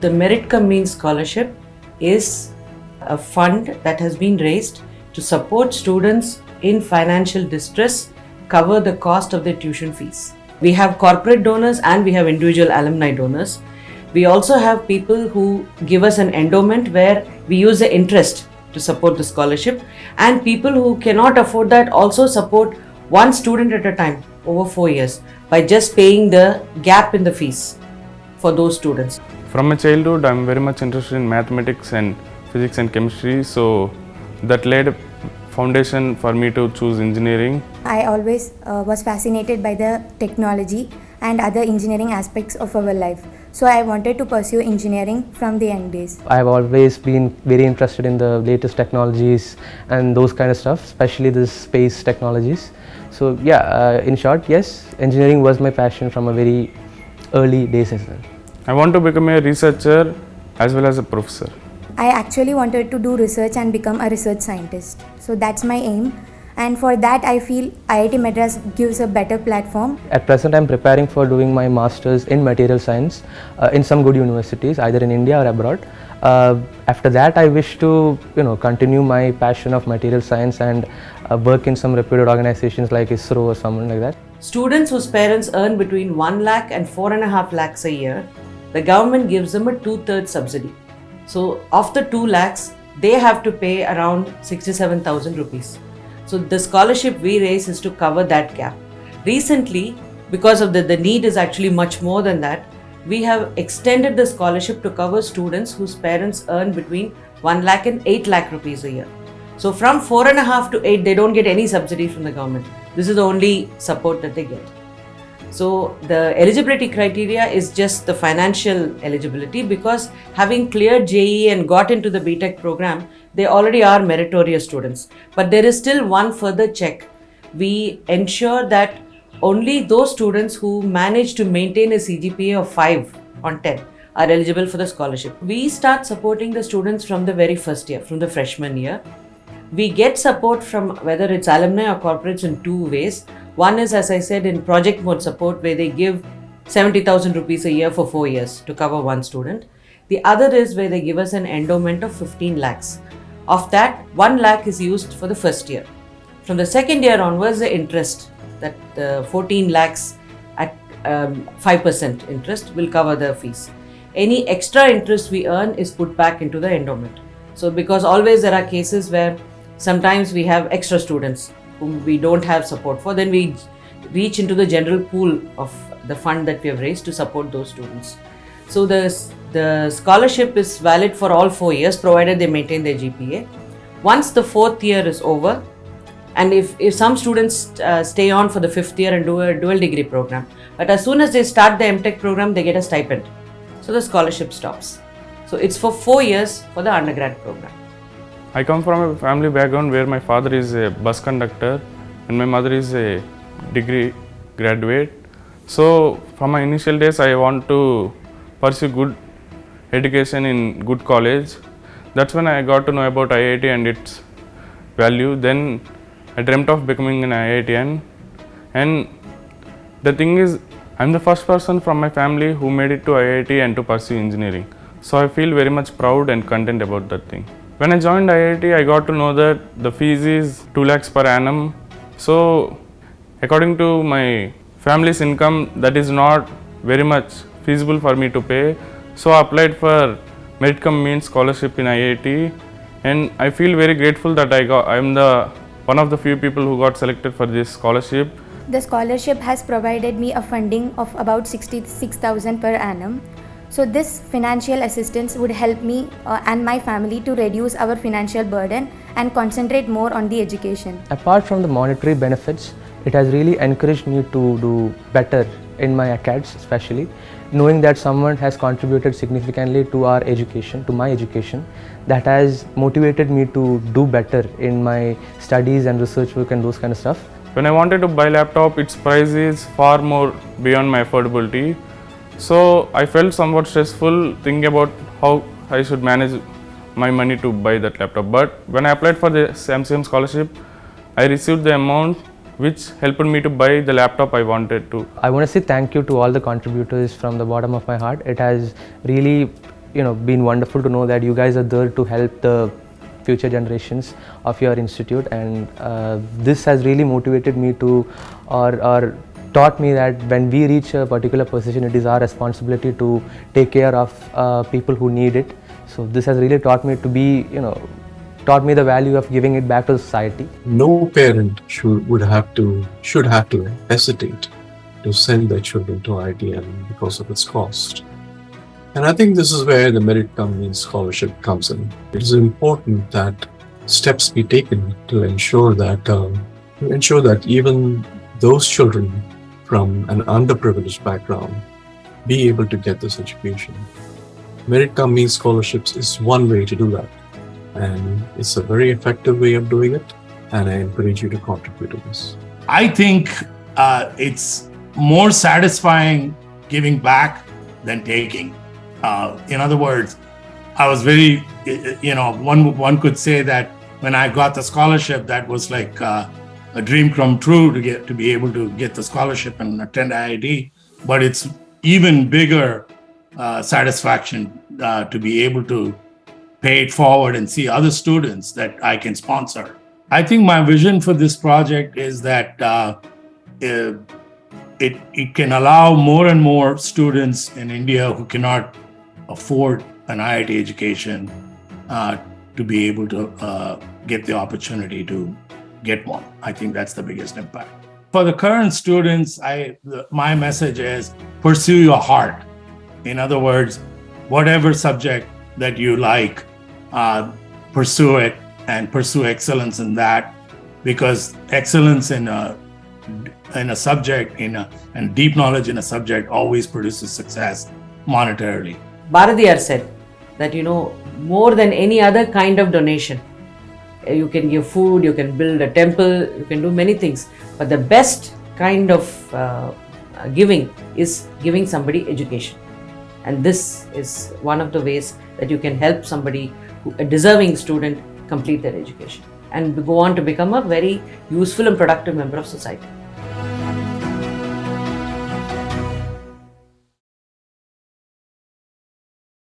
The Merit-cum-means scholarship is a fund that has been raised to support students in financial distress, cover the cost of their tuition fees. We have corporate donors and we have individual alumni donors. We also have people who give us an endowment where we use the interest to support the scholarship, and people who cannot afford that also support one student at a time over 4 years by just paying the gap in the fees for those students. From my childhood, I'm very much interested in mathematics and physics and chemistry, so that laid a foundation for me to choose engineering. I always was fascinated by the technology and other engineering aspects of our life. So I wanted to pursue engineering from the young days. I've always been very interested in the latest technologies and those kind of stuff, especially the space technologies. So yeah, in short, yes, engineering was my passion from a very early days as well. I want to become a researcher as well as a professor. I actually wanted to do research and become a research scientist. So that's my aim. And for that, I feel IIT Madras gives a better platform. At present, I'm preparing for doing my masters in material science in some good universities, either in India or abroad. After that, I wish to continue my passion of material science and work in some reputed organizations like ISRO or something like that. Students whose parents earn between 1 lakh and 4.5 lakhs a year, the government gives them a 2/3 subsidy. So of the 2 lakhs, they have to pay around 67,000 rupees. So the scholarship we raise is to cover that gap. Recently, because of the need is actually much more than that, we have extended the scholarship to cover students whose parents earn between 1 lakh and 8 lakh rupees a year. So from 4.5 to 8, they don't get any subsidy from the government. This is the only support that they get. So the eligibility criteria is just the financial eligibility, because having cleared JEE and got into the BTech program, they already are meritorious students. But there is still one further check. We ensure that only those students who manage to maintain a CGPA of 5 on 10 are eligible for the scholarship. We start supporting the students from the very first year, from the freshman year. We get support from whether it's alumni or corporates in two ways. One is, as I said, in project mode support, where they give 70,000 rupees a year for 4 years to cover one student. The other is where they give us an endowment of 15 lakhs. Of that, 1 lakh is used for the first year. From the second year onwards, the interest, that 14 lakhs at 5% interest will cover the fees. Any extra interest we earn is put back into the endowment. So because always there are cases where sometimes we have extra students whom we don't have support for, then we reach into the general pool of the fund that we have raised to support those students. So the scholarship is valid for all 4 years, provided they maintain their GPA. Once the 4th year is over, and if some students stay on for the 5th year and do a dual degree program, but as soon as they start the MTech program, they get a stipend. So the scholarship stops. So it's for 4 years for the undergrad program. I come from a family background where my father is a bus conductor and my mother is a degree graduate. So from my initial days, I want to pursue good education in good college. That's when I got to know about IIT and its value. Then I dreamt of becoming an IITian. And the thing is, I'm the first person from my family who made it to IIT and to pursue engineering. So I feel very much proud and content about that thing. When I joined IIT, I got to know that the fees is 2 lakhs per annum. So according to my family's income, that is not very much feasible for me to pay. So I applied for Merit-cum-means scholarship in IIT, and I feel very grateful that I'm the one of the few people who got selected for this scholarship. The scholarship has provided me a funding of about 66,000 per annum. So this financial assistance would help me and my family to reduce our financial burden and concentrate more on the education. Apart from the monetary benefits, it has really encouraged me to do better in my acads, especially knowing that someone has contributed significantly to our education, to my education. That has motivated me to do better in my studies and research work and those kind of stuff. When I wanted to buy laptop, its price is far more beyond my affordability. So I felt somewhat stressful thinking about how I should manage my money to buy that laptop. But when I applied for the MCM scholarship, I received the amount which helped me to buy the laptop I wanted to. I want to say thank you to all the contributors from the bottom of my heart. It has really been wonderful to know that you guys are there to help the future generations of your institute, and this has really motivated me to, or taught me that when we reach a particular position, it is our responsibility to take care of people who need it. So this has really taught me to be, taught me the value of giving it back to society. No parent should have to hesitate to send their children to IITM because of its cost. And I think this is where the Merit-cum-means scholarship comes in. It is important that steps be taken to ensure that even those children from an underprivileged background be able to get this education. Merit-cum-means scholarships is one way to do that, and it's a very effective way of doing it, and I encourage you to contribute to this. I think it's more satisfying giving back than taking. In other words, I was very, one could say that when I got the scholarship, that was like a dream come true to be able to get the scholarship and attend IIT. But it's even bigger satisfaction to be able to pay it forward and see other students that I can sponsor. I think my vision for this project is that it can allow more and more students in India who cannot afford an IIT education to be able to get the opportunity to get one. I think that's the biggest impact. For the current students, my message is pursue your heart. In other words, whatever subject that you like, pursue it and pursue excellence in that, because excellence in a subject and deep knowledge in a subject always produces success monetarily. Bharadiyar said that, more than any other kind of donation, you can give food, you can build a temple, you can do many things, but the best kind of giving is giving somebody education. And this is one of the ways that you can help somebody, a deserving student, complete their education and go on to become a very useful and productive member of society.